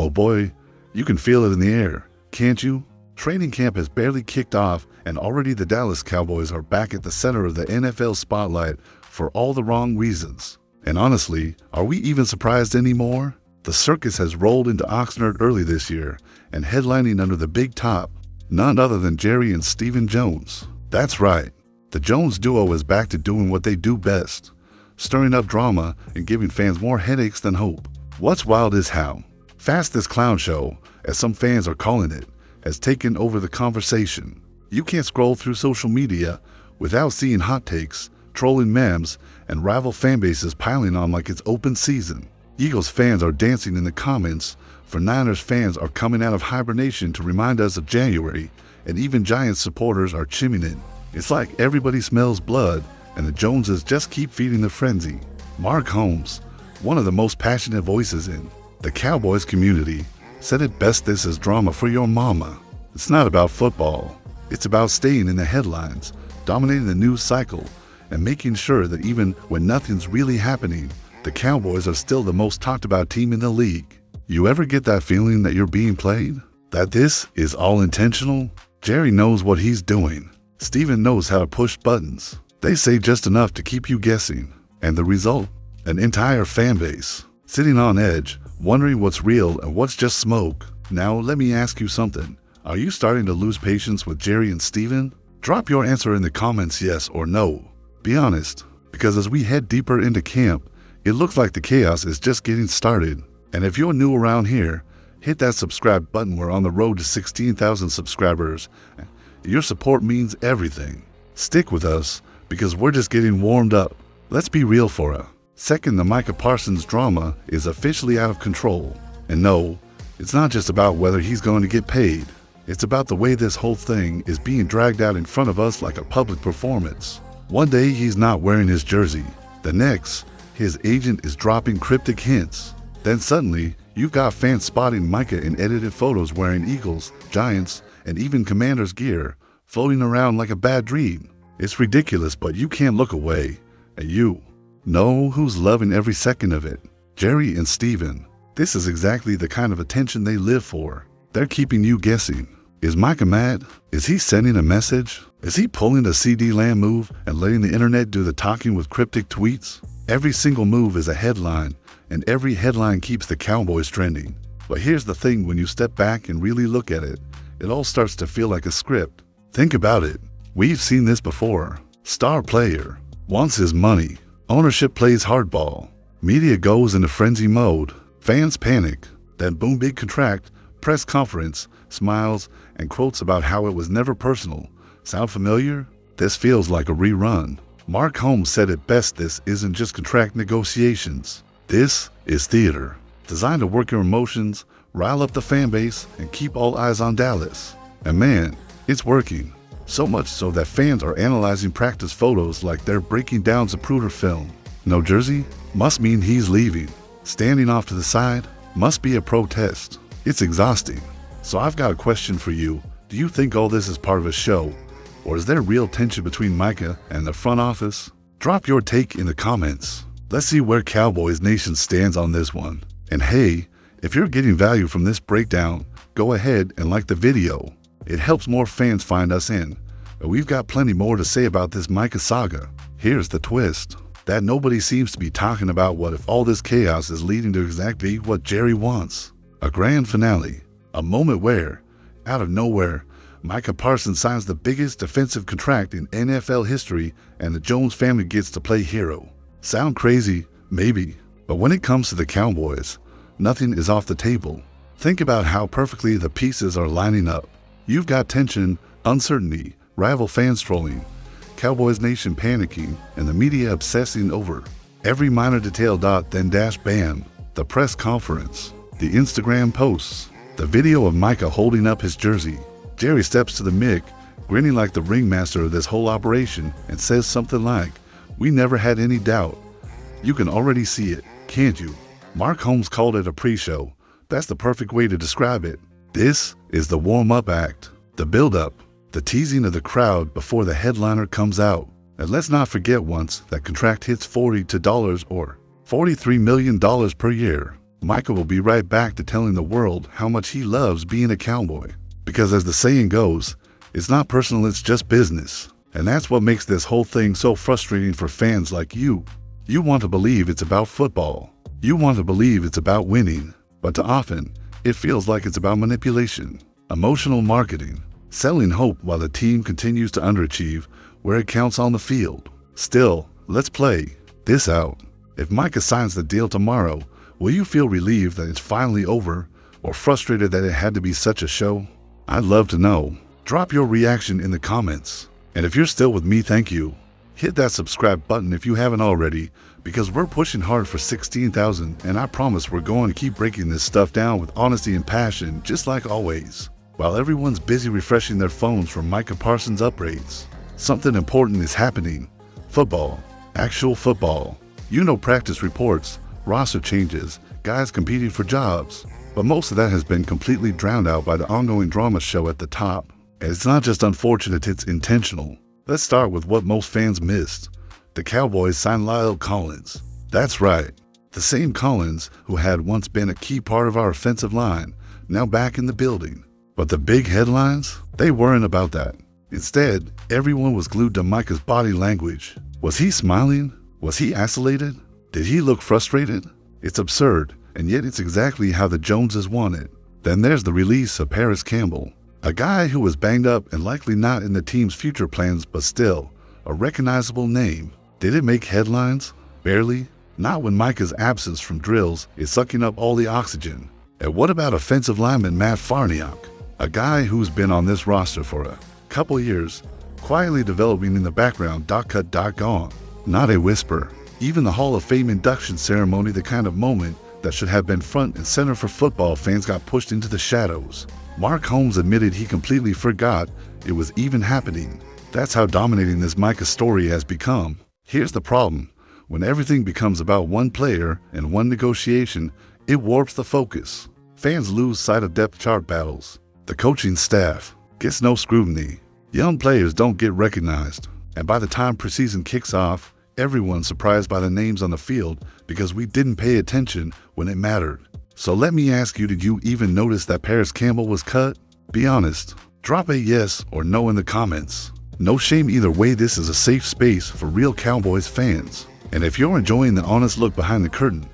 Oh boy, you can feel it in the air, can't you? Training camp has barely kicked off, and already the Dallas Cowboys are back at the center of the NFL spotlight for all the wrong reasons. And honestly, are we even surprised anymore? The circus has rolled into Oxnard early this year, and headlining under the big top, none other than Jerry and Stephen Jones. That's right, the Jones duo is back to doing what they do best, stirring up drama and giving fans more headaches than hope. What's wild is how fast this clown show, as some fans are calling it, has taken over the conversation. You can't scroll through social media without seeing hot takes, trolling memes, and rival fan bases piling on like it's open season. Eagles fans are dancing in the comments, for Niners fans are coming out of hibernation to remind us of January, and even Giants supporters are chiming in. It's like everybody smells blood, and the Joneses just keep feeding the frenzy. Mark Holmes, one of the most passionate voices in the Cowboys community, said it best: this is drama for your mama. It's not about football. It's about staying in the headlines, dominating the news cycle, and making sure that even when nothing's really happening, the Cowboys are still the most talked about team in the league. You ever get that feeling that you're being played? That this is all intentional? Jerry knows what he's doing. Stephen knows how to push buttons. They say just enough to keep you guessing. And the result? An entire fan base, sitting on edge, wondering what's real and what's just smoke. Now let me ask you something. Are you starting to lose patience with Jerry and Stephen? Drop your answer in the comments, yes or no. Be honest, because as we head deeper into camp, it looks like the chaos is just getting started. And if you're new around here, hit that subscribe button. We're on the road to 16,000 subscribers. Your support means everything. Stick with us, because we're just getting warmed up. Let's be real for a second. The Micah Parsons drama is officially out of control. And no, it's not just about whether he's going to get paid. It's about the way this whole thing is being dragged out in front of us like a public performance. One day he's not wearing his jersey. The next, his agent is dropping cryptic hints. Then suddenly, you've got fans spotting Micah in edited photos wearing Eagles, Giants, and even Commanders gear, floating around like a bad dream. It's ridiculous, but you can't look away. And you know who's loving every second of it? Jerry and Stephen. This is exactly the kind of attention they live for. They're keeping you guessing. Is Micah mad? Is he sending a message? Is he pulling a ceedee Lamb move and letting the internet do the talking with cryptic tweets? Every single move is a headline, and every headline keeps the Cowboys trending. But here's the thing: when you step back and really look at it, it all starts to feel like a script. Think about it. We've seen this before. Star player wants his money. Ownership plays hardball. Media goes into frenzy mode. Fans panic. Then boom, big contract, press conference, smiles, and quotes about how it was never personal. Sound familiar? This feels like a rerun. Mark Holmes said it best: this isn't just contract negotiations. This is theater, designed to work your emotions, rile up the fan base, and keep all eyes on Dallas. And man, it's working. So much so that fans are analyzing practice photos like they're breaking down Zapruder film. No jersey? Must mean he's leaving. Standing off to the side? Must be a protest. It's exhausting. So I've got a question for you. Do you think all this is part of a show? Or is there real tension between Micah and the front office? Drop your take in the comments. Let's see where Cowboys Nation stands on this one. And hey, if you're getting value from this breakdown, go ahead and like the video. It helps more fans find us in. But we've got plenty more to say about this Micah saga. Here's the twist: that nobody seems to be talking about what if all this chaos is leading to exactly what Jerry wants. A grand finale. A moment where, out of nowhere, Micah Parsons signs the biggest defensive contract in NFL history, and the Jones family gets to play hero. Sound crazy? Maybe. But when it comes to the Cowboys, nothing is off the table. Think about how perfectly the pieces are lining up. You've got tension, uncertainty, rival fans trolling, Cowboys Nation panicking, and the media obsessing over every minor detail. Then dash bam, the press conference, the Instagram posts, the video of Micah holding up his jersey. Jerry steps to the mic, grinning like the ringmaster of this whole operation, and says something like, "We never had any doubt." You can already see it, can't you? Mark Holmes called it a pre-show. That's the perfect way to describe it. This is the warm-up act, the build-up, the teasing of the crowd before the headliner comes out. And let's not forget, once that contract hits $42 or $43 million per year, Micah will be right back to telling the world how much he loves being a Cowboy. Because as the saying goes, it's not personal, it's just business. And that's what makes this whole thing so frustrating for fans like you. You want to believe it's about football. You want to believe it's about winning. But too often, it feels like it's about manipulation, emotional marketing, selling hope while the team continues to underachieve where it counts on the field. Still, let's play this out. If Micah signs the deal tomorrow, will you feel relieved that it's finally over or frustrated that it had to be such a show? I'd love to know. Drop your reaction in the comments. And if you're still with me, thank you. Hit that subscribe button if you haven't already, because we're pushing hard for 16,000, and I promise we're going to keep breaking this stuff down with honesty and passion, just like always. While everyone's busy refreshing their phones for Micah Parsons upgrades, something important is happening. Football. Actual football. You know, practice reports, roster changes, guys competing for jobs. But most of that has been completely drowned out by the ongoing drama show at the top. And it's not just unfortunate, it's intentional. Let's start with what most fans missed. The Cowboys signed La'el Collins. That's right. The same Collins who had once been a key part of our offensive line, now back in the building. But the big headlines? They weren't about that. Instead, everyone was glued to Micah's body language. Was he smiling? Was he isolated? Did he look frustrated? It's absurd, and yet it's exactly how the Joneses want it. Then there's the release of Paris Campbell, a guy who was banged up and likely not in the team's future plans, but still, a recognizable name. Did it make headlines? Barely. Not when Micah's absence from drills is sucking up all the oxygen. And what about offensive lineman Matt Farniok, a guy who's been on this roster for a couple years, quietly developing in the background, gone. Not a whisper. Even the Hall of Fame induction ceremony, the kind of moment that should have been front and center for football fans, got pushed into the shadows. Mark Holmes admitted he completely forgot it was even happening. That's how dominating this Micah story has become. Here's the problem. When everything becomes about one player and one negotiation, it warps the focus. Fans lose sight of depth chart battles. The coaching staff gets no scrutiny. Young players don't get recognized. And by the time preseason kicks off, everyone's surprised by the names on the field because we didn't pay attention when it mattered. So let me ask you, did you even notice that Paris Campbell was cut? Be honest. Drop a yes or no in the comments. No shame either way. This is a safe space for real Cowboys fans. And if you're enjoying the honest look behind the curtain,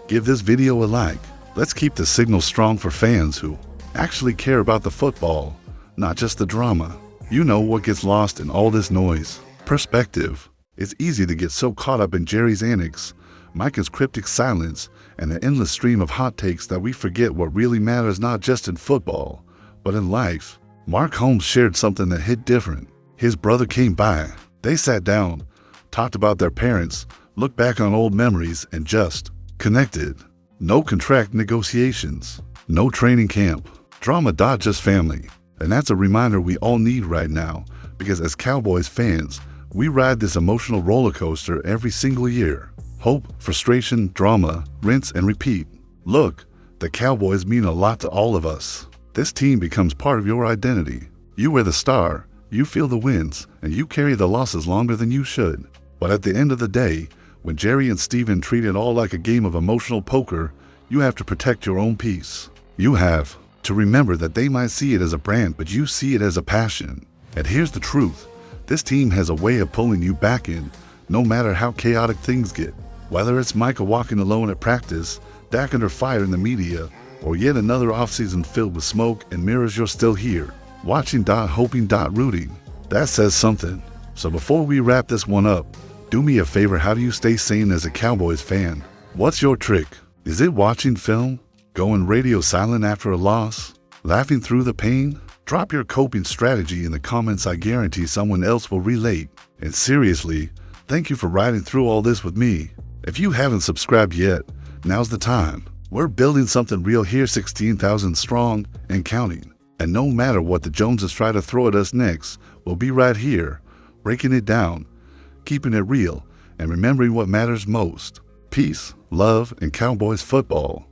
give this video a like. Let's keep the signal strong for fans who actually care about the football, not just the drama. You know what gets lost in all this noise? Perspective. It's easy to get so caught up in Jerry's antics, Micah's cryptic silence, and the endless stream of hot takes that we forget what really matters, not just in football, but in life. Mark Holmes shared something that hit different. His brother came by. They sat down, talked about their parents, looked back on old memories, and just connected. No contract negotiations, no training camp, drama, just family. And that's a reminder we all need right now, because as Cowboys fans, we ride this emotional roller coaster every single year. Hope, frustration, drama, rinse and repeat. Look, the Cowboys mean a lot to all of us. This team becomes part of your identity. You wear the star, you feel the wins, and you carry the losses longer than you should. But at the end of the day, when Jerry and Steven treat it all like a game of emotional poker, you have to protect your own peace. You have to remember that they might see it as a brand, but you see it as a passion. And here's the truth. This team has a way of pulling you back in, no matter how chaotic things get. Whether it's Micah walking alone at practice, Dak under fire in the media, or yet another offseason filled with smoke and mirrors, you're still here, watching, hoping, rooting. That says something. So before we wrap this one up, do me a favor. How do you stay sane as a Cowboys fan? What's your trick? Is it watching film? Going radio silent after a loss? Laughing through the pain? Drop your coping strategy in the comments. I guarantee someone else will relate. And seriously, thank you for riding through all this with me. If you haven't subscribed yet, now's the time. We're building something real here, 16,000 strong and counting. And no matter what the Joneses try to throw at us next, we'll be right here, breaking it down, keeping it real, and remembering what matters most. Peace, love, and Cowboys football.